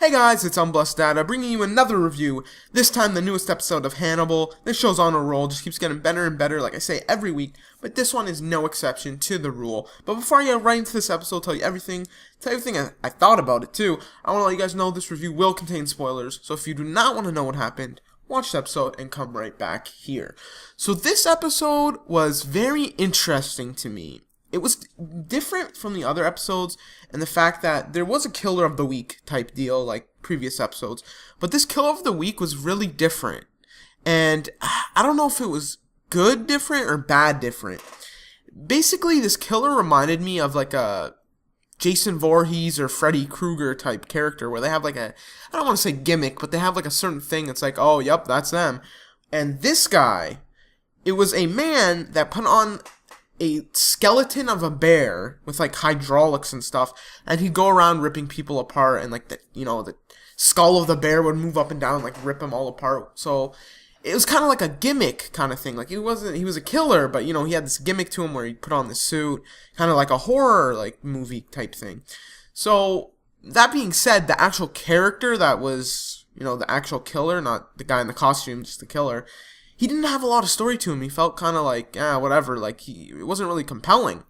Hey guys, it's Unblessed Data, bringing you another review, this time the newest episode of Hannibal. This show's on a roll, just keeps getting better and better, like I say every week, but this one is no exception to the rule. But before I get right into this episode, tell you everything I thought about it too, I want to let you guys know this review will contain spoilers, so if you do not want to know what happened, watch the episode and come right back here. So this episode was very interesting to me. It was different from the other episodes in the fact that there was a killer of the week type deal like previous episodes, but this killer of the week was really different. And I don't know if it was good different or bad different. Basically, this killer reminded me of like a Jason Voorhees or Freddy Krueger type character where they have like I don't want to say gimmick, but they have like a certain thing. It's like, oh, yep, that's them. And this guy, it was a man that put on a skeleton of a bear with like hydraulics and stuff, and he'd go around ripping people apart, and like the skull of the bear would move up and down and like rip them all apart. So it was kind of like a gimmick kind of thing. Like he was a killer, but he had this gimmick to him where he put on the suit, kind of like a horror like movie type thing. So that being said, the actual character that was the actual killer, not the guy in the costume, just the killer, he didn't have a lot of story to him. He felt kind of like, whatever, like it wasn't really compelling.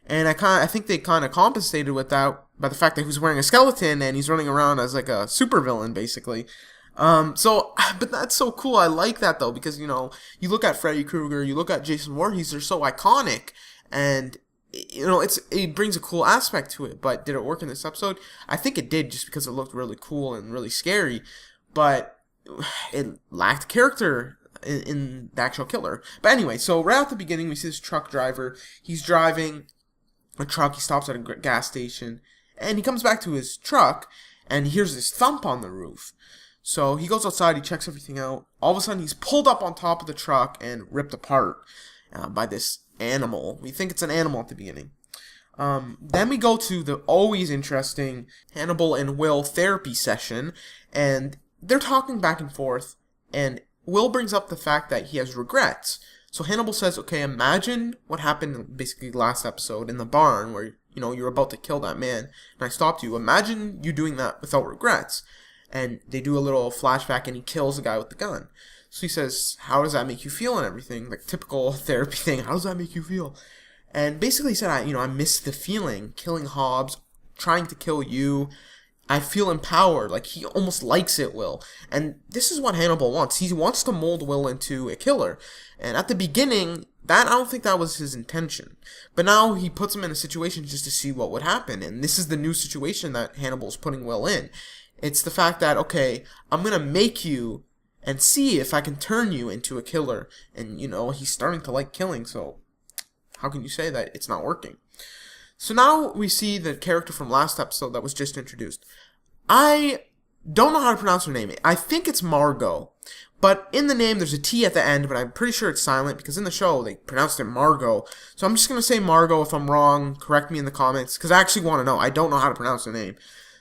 And I think they kind of compensated with that by the fact that he was wearing a skeleton and he's running around as like a supervillain, basically. But that's so cool. I like that though, because you look at Freddy Krueger, you look at Jason Voorhees, they're so iconic, and it brings a cool aspect to it. But did it work in this episode? I think it did, just because it looked really cool and really scary, but it lacked character in the actual killer. But anyway, so right at the beginning we see this truck driver. He's driving a truck. He stops at a gas station and he comes back to his truck and he hears this thump on the roof. So he goes outside, he checks everything out. All of a sudden he's pulled up on top of the truck and ripped apart by this animal. We think it's an animal at the beginning. Then we go to the always interesting Hannibal and Will therapy session, and they're talking back and forth, and Will brings up the fact that he has regrets. So Hannibal says, okay, imagine what happened basically last episode in the barn where, you're about to kill that man and I stopped you. Imagine you doing that without regrets. And they do a little flashback and he kills the guy with the gun. So he says, how does that make you feel and everything? Like typical therapy thing. How does that make you feel? And basically he said, I miss the feeling. Killing Hobbs, trying to kill you. I feel empowered, like he almost likes it, Will. And this is what Hannibal wants. He wants to mold Will into a killer. And at the beginning, I don't think that was his intention. But now he puts him in a situation just to see what would happen. And this is the new situation that Hannibal's putting Will in. It's the fact that, okay, I'm going to make you and see if I can turn you into a killer. And, he's starting to like killing, so how can you say that it's not working? So now we see the character from last episode that was just introduced. I don't know how to pronounce her name. I think it's Margot. But in the name, there's a T at the end, but I'm pretty sure it's silent because in the show, they pronounced it Margot. So I'm just going to say Margot. If I'm wrong, correct me in the comments, because I actually want to know. I don't know how to pronounce her name.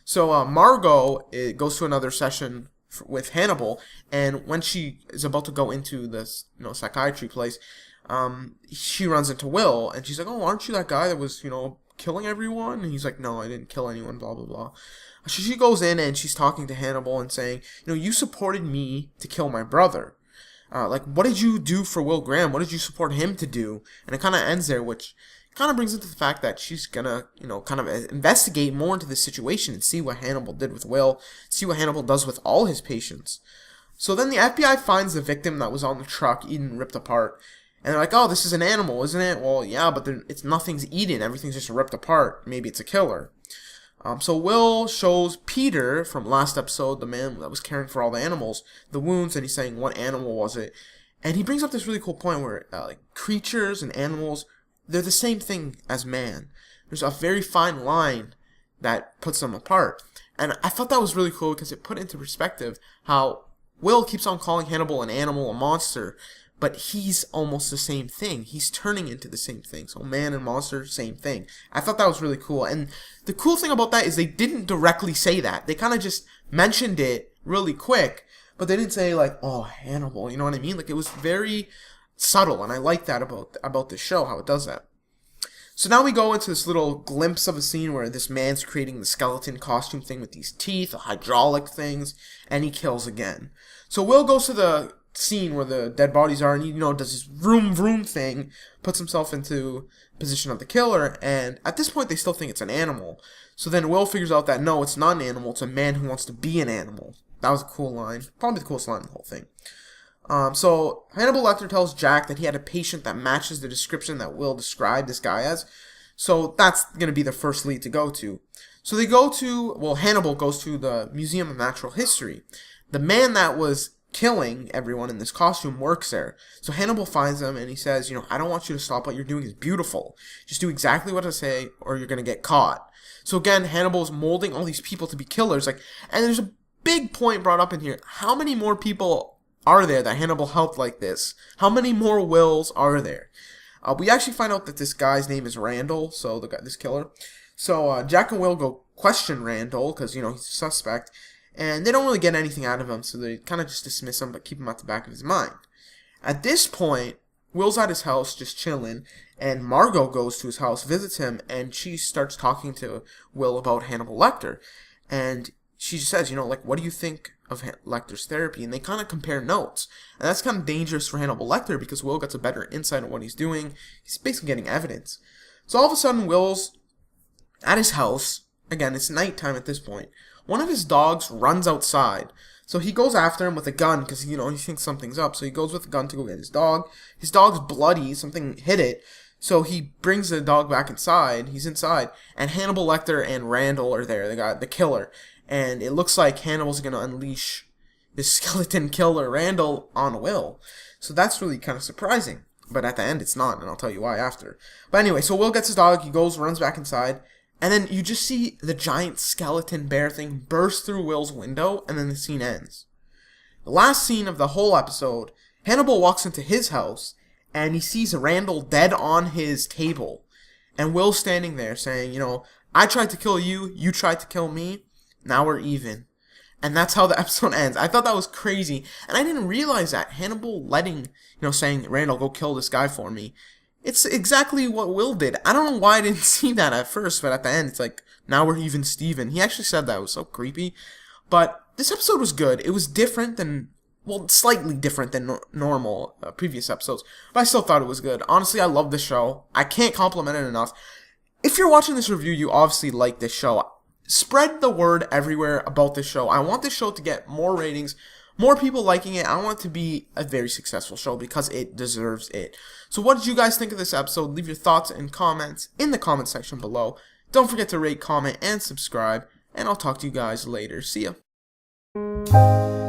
So Margot goes to another session with Hannibal, and when she is about to go into this psychiatry place, she runs into Will, and she's like, oh, aren't you that guy that was, killing everyone? And he's like, no, I didn't kill anyone, blah, blah, blah. So she goes in and she's talking to Hannibal and saying, you supported me to kill my brother. What did you do for Will Graham? What did you support him to do? And it kind of ends there, which kind of brings into the fact that she's gonna, kind of investigate more into this situation and see what Hannibal did with Will, see what Hannibal does with all his patients. So then the FBI finds the victim that was on the truck, eaten, ripped apart. And they're like, oh, this is an animal, isn't it? Well, yeah, but nothing's eaten. Everything's just ripped apart. Maybe it's a killer. So Will shows Peter from last episode, the man that was caring for all the animals, the wounds, and he's saying, what animal was it? And he brings up this really cool point where creatures and animals, they're the same thing as man. There's a very fine line that puts them apart. And I thought that was really cool because it put into perspective how Will keeps on calling Hannibal an animal, a monster, but he's almost the same thing. He's turning into the same thing. So man and monster, same thing. I thought that was really cool. And the cool thing about that is they didn't directly say that. They kind of just mentioned it really quick, but they didn't say like, oh, Hannibal, you know what I mean? Like it was very subtle, and I like that about this show, how it does that. So now we go into this little glimpse of a scene where this man's creating the skeleton costume thing with these teeth, the hydraulic things, and he kills again. So Will goes to the scene where the dead bodies are, and he, does his vroom vroom thing, puts himself into position of the killer, and at this point they still think it's an animal. So then Will figures out that no, it's not an animal, it's a man who wants to be an animal. That was a cool line. Probably the coolest line in the whole thing. So Hannibal Lecter tells Jack that he had a patient that matches the description that Will described this guy as. So that's going to be the first lead to go to. So Hannibal goes to the Museum of Natural History. The man that was killing everyone in this costume works there. So Hannibal finds him and he says, I don't want you to stop. What you're doing is beautiful. Just do exactly what I say or you're going to get caught. So again, Hannibal is molding all these people to be killers. And there's a big point brought up in here. How many more people are there that Hannibal helped like this? How many more Wills are there? We actually find out that this guy's name is Randall, so this killer. So Jack and Will go question Randall, because, he's a suspect, and they don't really get anything out of him, so they kind of just dismiss him, but keep him at the back of his mind. At this point, Will's at his house just chilling, and Margot goes to his house, visits him, and she starts talking to Will about Hannibal Lecter. And she just says, what do you think of Lecter's therapy? And they kind of compare notes. And that's kind of dangerous for Hannibal Lecter because Will gets a better insight on what he's doing. He's basically getting evidence. So all of a sudden, Will's at his house. Again, it's nighttime at this point. One of his dogs runs outside. So he goes after him with a gun because, he thinks something's up. So he goes with a gun to go get his dog. His dog's bloody. Something hit it. So he brings the dog back inside. He's inside. And Hannibal Lecter and Randall are there. The killer. And it looks like Hannibal's going to unleash this skeleton killer, Randall, on Will. So that's really kind of surprising. But at the end, it's not, and I'll tell you why after. But anyway, so Will gets his dog, he goes, runs back inside, and then you just see the giant skeleton bear thing burst through Will's window, and then the scene ends. The last scene of the whole episode, Hannibal walks into his house, and he sees Randall dead on his table. And Will's standing there saying, I tried to kill you, you tried to kill me. Now we're even. And that's how the episode ends. I thought that was crazy. And I didn't realize that. Hannibal saying, Randall, go kill this guy for me. It's exactly what Will did. I don't know why I didn't see that at first, but at the end, it's like, now we're even Steven. He actually said that. It was so creepy. But this episode was good. It was different than, slightly different than normal previous episodes. But I still thought it was good. Honestly, I love this show. I can't compliment it enough. If you're watching this review, you obviously like this show. Spread the word everywhere about this show. I want this show to get more ratings, more people liking it. I want it to be a very successful show because it deserves it. So what did you guys think of this episode? Leave your thoughts and comments in the comment section below. Don't forget to rate, comment, and subscribe. And I'll talk to you guys later. See ya.